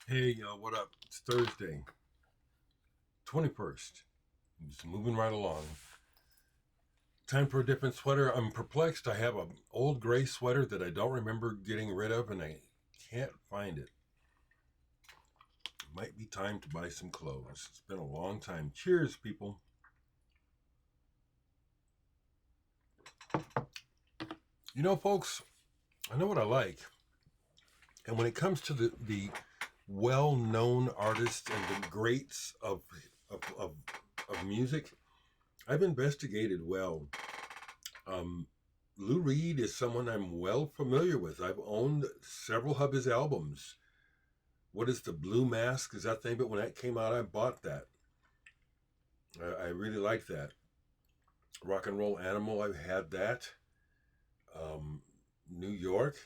Hey, what up? It's Thursday, 21st. I'm just moving right along. Time for a different sweater. I'm perplexed. I have an old gray sweater that I don't remember getting rid of, and I can't find it. It might be time to buy some clothes. It's been a long time. Cheers, people. You know, folks, I know what I like. And when it comes to the well known artists and the greats of, of, of music, I've investigated well. Um, Lou Reed is someone I'm well familiar with. I've owned several of his albums. What is the Blue Mask? Is that the name? But when that came out, I bought that. I really like that. Rock and Roll Animal, I've had that. Um, New York,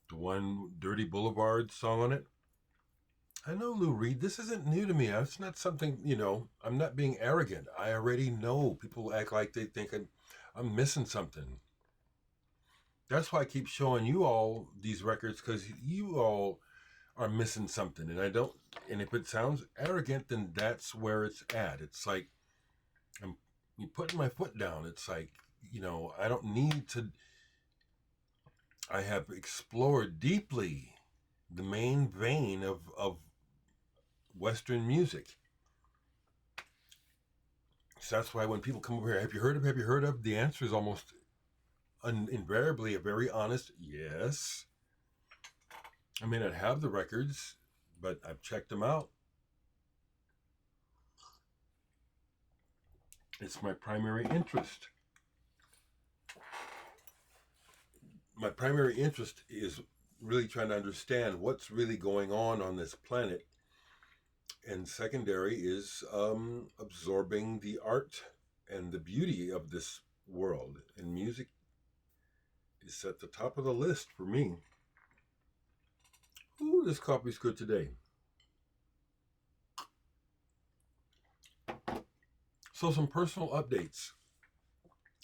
the one Dirty Boulevard song on it. I know Lou Reed. This isn't new to me. It's not something, I'm not being arrogant. I already know. People act like they think I'm missing something. That's why I keep showing you all these records because you all are missing something. And I don't, and if it sounds arrogant, then that's where it's at. It's like I'm putting my foot down. It's like, I don't need to, I have explored deeply the main vein of Western music. So that's why when people come over here, have you heard of, have you heard of? The answer is almost invariably a very honest yes. I may not have the records, but I've checked them out. It's my primary interest. My primary interest is really trying to understand what's really going on this planet. And secondary is absorbing the art and the beauty of this world. And music is at the top of the list for me. Ooh, this coffee's good today. So, some personal updates.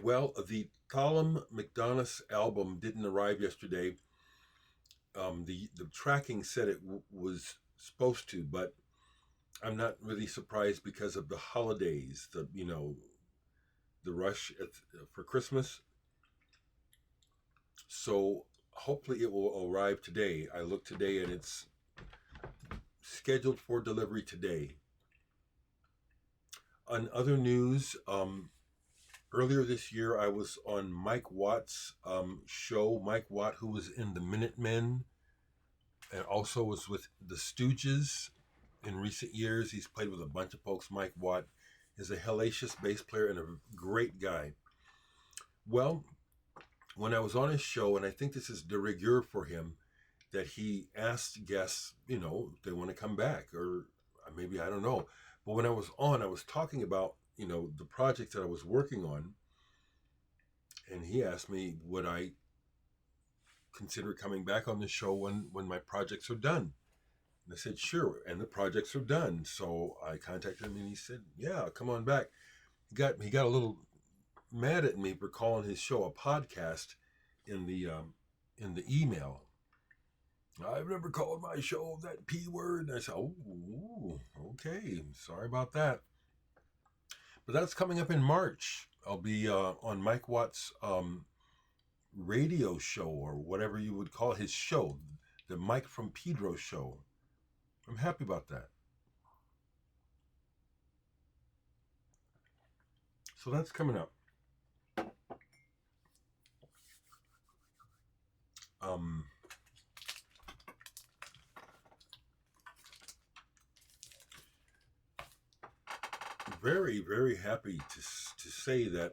Well, the Colum McDonough's album didn't arrive yesterday. The tracking said it was supposed to, but I'm not really surprised because of the holidays, the rush for Christmas. So hopefully it will arrive today. I looked today and it's scheduled for delivery today. On other news, earlier this year I was on Mike Watt's show. Mike Watt, who was in the Minutemen and also was with the Stooges in recent years. He's played with a bunch of folks. Mike Watt is a hellacious bass player and a great guy. Well, when I was on his show, and I think this is de rigueur for him, that he asked guests, if they want to come back, or maybe I don't know. But when I was on, I was talking about, the project that I was working on, and he asked me, would I consider coming back on the show when my projects are done? And I said, sure. And the projects are done. So I contacted him and he said, yeah, come on back. He got a little mad at me for calling his show a podcast in the email. I've never called my show that P word. And I said, oh, okay. Sorry about that. But that's coming up in March. I'll be on Mike Watt's radio show or whatever you would call his show, the Mike from Pedro show. I'm happy about that. So that's coming up. Um, very, very happy to say that,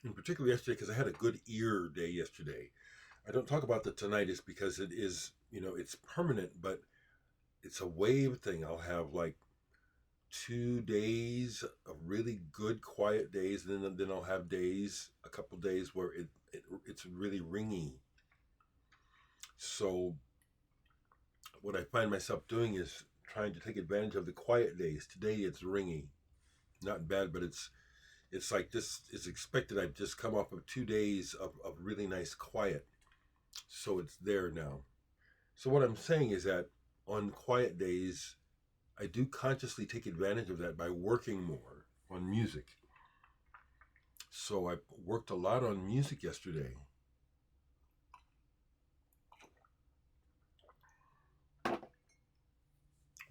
in particular yesterday, because I had a good ear day yesterday. I don't talk about the tinnitus because it is, it's permanent, but it's a wave thing. I'll have like 2 days of really good quiet days, and then I'll have days, a couple days where it's really ringy. So what I find myself doing is trying to take advantage of the quiet days. Today it's ringy, not bad, but it's like this is expected. I've just come off of 2 days of really nice quiet, so it's there now. So what I'm saying is that on quiet days, I do consciously take advantage of that by working more on music. So I worked a lot on music yesterday.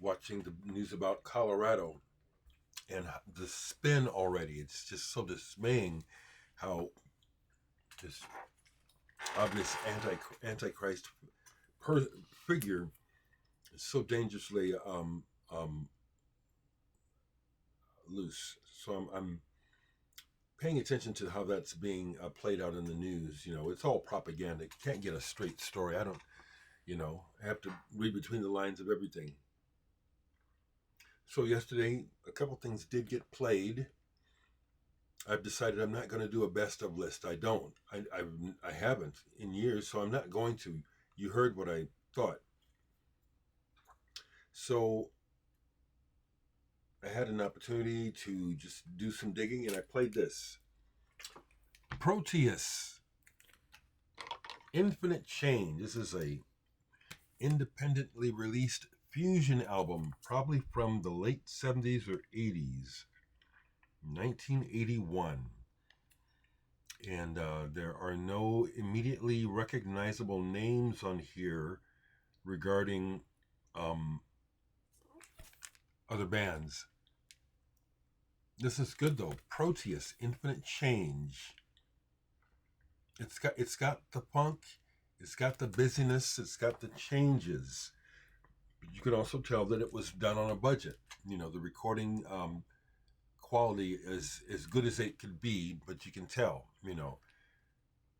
Watching the news about Colorado and the spin already. It's just so dismaying how this obvious antichrist figure is so dangerously loose. So I'm paying attention to how that's being played out in the news. It's all propaganda. You can't get a straight story. I have to read between the lines of everything. So yesterday, a couple things did get played. I've decided I'm not going to do a best of list. I don't. I haven't in years, so I'm not going to. You heard what I thought. So I had an opportunity to just do some digging, and I played this. Proteus, Infinite Change. This is a independently released fusion album, probably from the late 70s or 80s, 1981. And there are no immediately recognizable names on here regarding other bands. This is good though. Proteus, Infinite Change. It's got the funk, it's got the busyness, it's got the changes. But you can also tell that it was done on a budget. The recording quality is as good as it could be, but you can tell.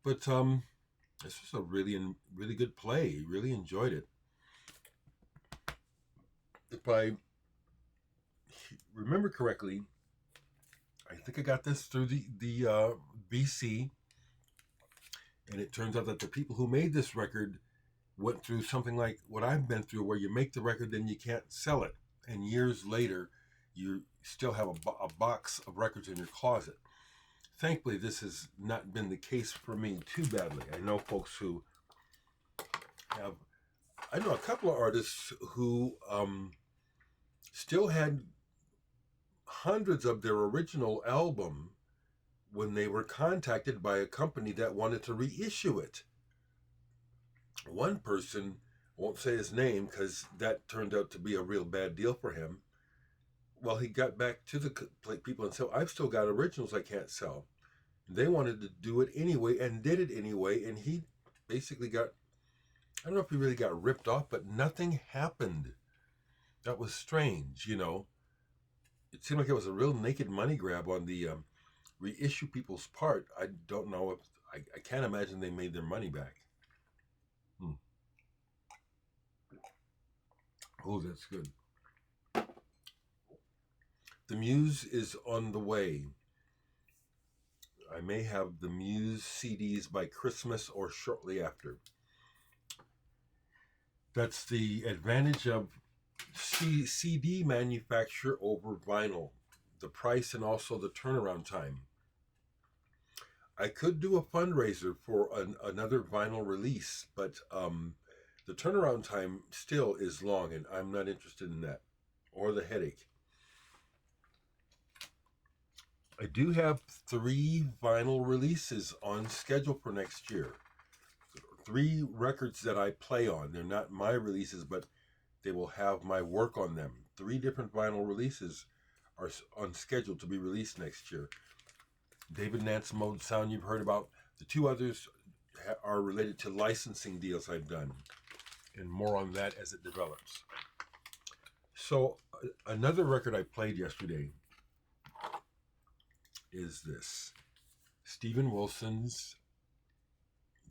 But this was a really good play. Really enjoyed it. If I remember correctly, I think I got this through the BC, and it turns out that the people who made this record went through something like what I've been through, where you make the record, then you can't sell it, and years later, you still have a box of records in your closet. Thankfully, this has not been the case for me too badly. I know folks who have. I know a couple of artists who still had hundreds of their original album when they were contacted by a company that wanted to reissue it. One person, won't say his name because that turned out to be a real bad deal for him. Well, he got back to the people and said, I've still got originals I can't sell. They wanted to do it anyway and did it anyway, and he basically got, I don't know if he really got ripped off, but nothing happened. That was strange. It seemed like it was a real naked money grab on the reissue people's part. I don't know if, I can't imagine they made their money back. Oh, that's good. The Muse is on the way. I may have the Muse CDs by Christmas or shortly after. That's the advantage of CD manufacture over vinyl. The price and also the turnaround time. I could do a fundraiser for another vinyl release, but the turnaround time still is long, and I'm not interested in that, or the headache. I do have 3 vinyl releases on schedule for next year. 3 records that I play on. They're not my releases, but they will have my work on them. 3 different vinyl releases are on schedule to be released next year. David Nance Mode Sound you've heard about. The 2 others are related to licensing deals I've done, and more on that as it develops. So another record I played yesterday is this. Steven Wilson's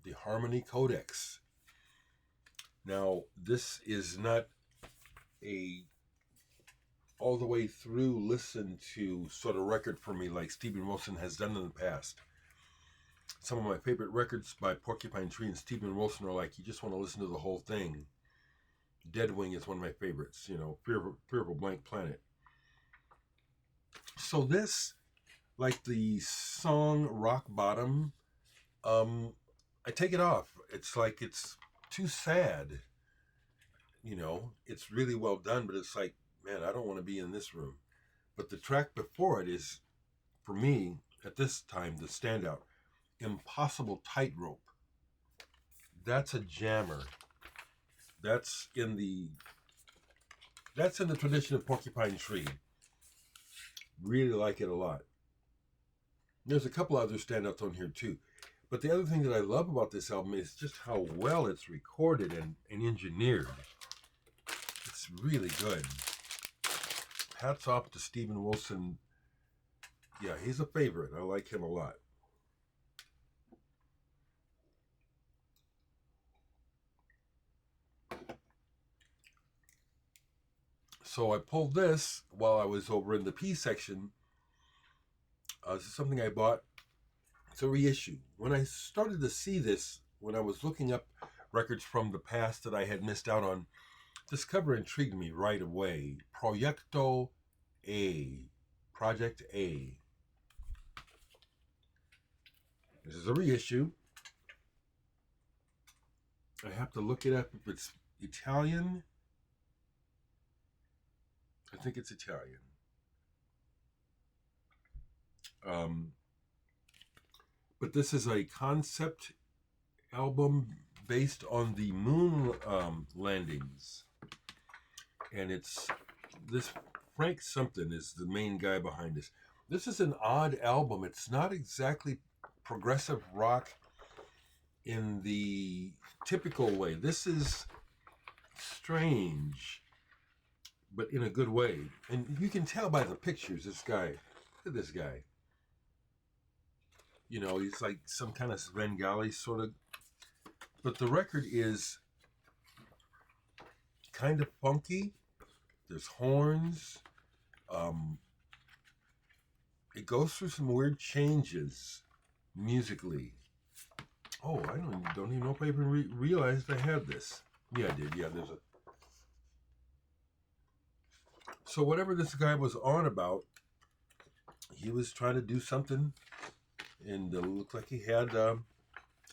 The Harmony Codex. Now, this is not a all the way through listen to sort of record for me like Steven Wilson has done in the past. Some of my favorite records by Porcupine Tree and Steven Wilson are like, you just want to listen to the whole thing. Dead Wing is one of my favorites, Fear of a Blank Planet. So this, like the song Rock Bottom, I take it off. It's like it's too sad. you know, it's really well done, but it's like, man, I don't want to be in this room. But the track before it is, for me, at this time, the standout. Impossible Tightrope. That's a jammer. That's in the tradition of Porcupine Tree. Really like it a lot. There's a couple other standouts on here too. But the other thing that I love about this album is just how well it's recorded and engineered. It's really good. Hats off to Steven Wilson. Yeah, he's a favorite. I like him a lot. So I pulled this while I was over in the P section. This is something I bought. It's a reissue. When I started to see this, when I was looking up records from the past that I had missed out on, this cover intrigued me right away. Proyecto A. Project A. This is a reissue. I have to look it up if it's Italian. I think it's Italian. But this is a concept album based on the moon landings. And it's this Frank something is the main guy behind this. This is an odd album. It's not exactly progressive rock in the typical way. This is strange, but in a good way. And you can tell by the pictures, this guy, look at this guy. You know, he's like some kind of Svengali sort of. But the record is kind of funky. There's horns. It goes through some weird changes musically. Oh, I don't even know if I even realized I had this. Yeah, I did. Yeah, there's a. So whatever this guy was on about, he was trying to do something, and it looked like he had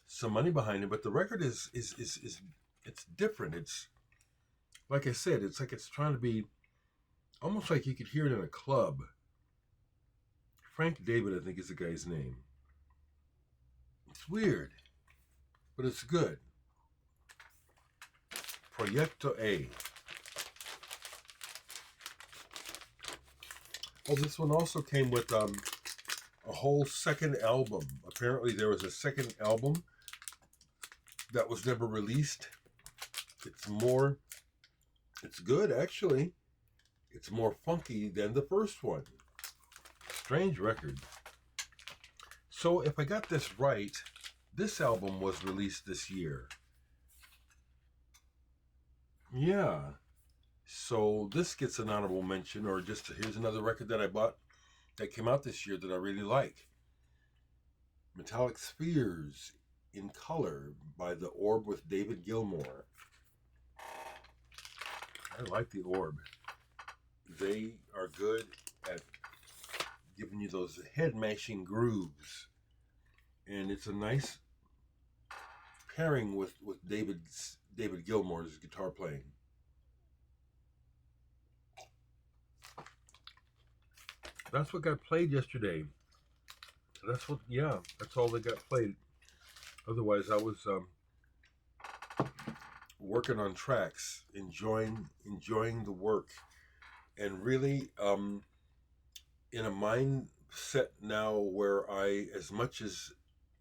some money behind it. But the record is it's different. It's like I said, it's like it's trying to be almost like you could hear it in a club. Frank David, I think, is the guy's name. It's weird, but it's good. Proyecto A. Oh, this one also came with a whole second album. Apparently, there was a second album that was never released. It's good, actually. It's more funky than the first one. Strange record. So if I got this right, this album was released this year. Yeah. So this gets an honorable mention, or just here's another record that I bought that came out this year that I really like. Metallic Spheres in Color by The Orb with David Gilmour. I like The Orb. They are good at giving you those head-mashing grooves. And it's a nice pairing with David Gilmour's guitar playing. That's what got played yesterday. That's all that got played. Otherwise, I was working on tracks, enjoying the work, and really in a mindset now where I, as much as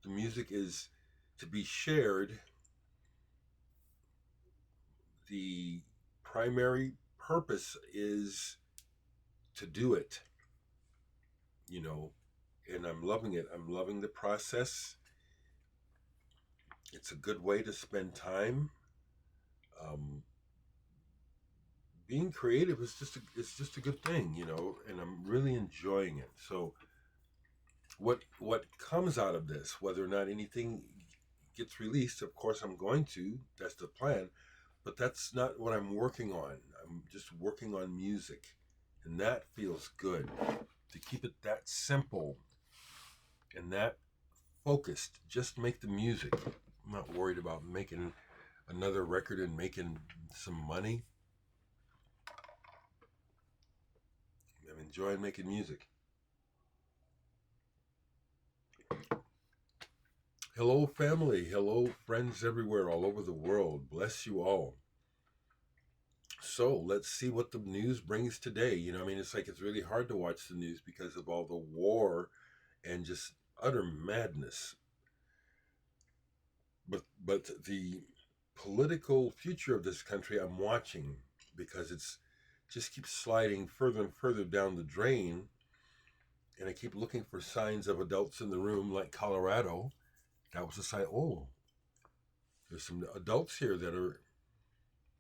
the music is to be shared, the primary purpose is to do it, you know, and I'm loving it. I'm loving the process. It's a good way to spend time. Being creative is just a good thing, you know, and I'm really enjoying it. So what comes out of this, whether or not anything gets released, of course I'm going to, that's the plan, but that's not what I'm working on. I'm just working on music, and that feels good to keep it that simple and that focused. Just make the music. I'm not worried about making another record and making some money. I'm enjoying making music. Hello, family. Hello, friends everywhere, all over the world. Bless you all. So let's see what the news brings today. It's like it's really hard to watch the news because of all the war and just utter madness. But the political future of this country I'm watching because it's just keeps sliding further and further down the drain, and I keep looking for signs of adults in the room, like Colorado. That was a sign. Oh, there's some adults here that are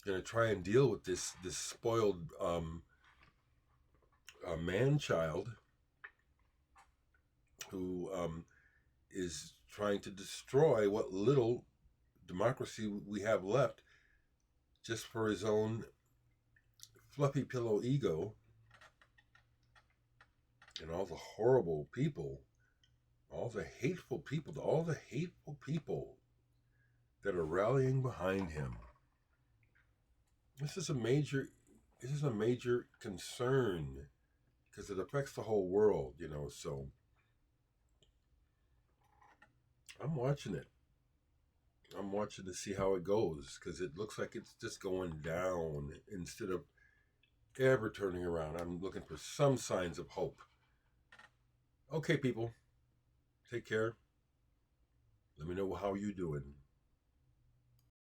going to try and deal with this spoiled man child who is trying to destroy what little democracy we have left, just for his own fluffy pillow ego, and all the horrible people, all the hateful people that are rallying behind him. This is a major concern because it affects the whole world, so I'm watching it. I'm watching to see how it goes because it looks like it's just going down instead of ever turning around. I'm looking for some signs of hope. Okay, people, take care. Let me know how you're doing.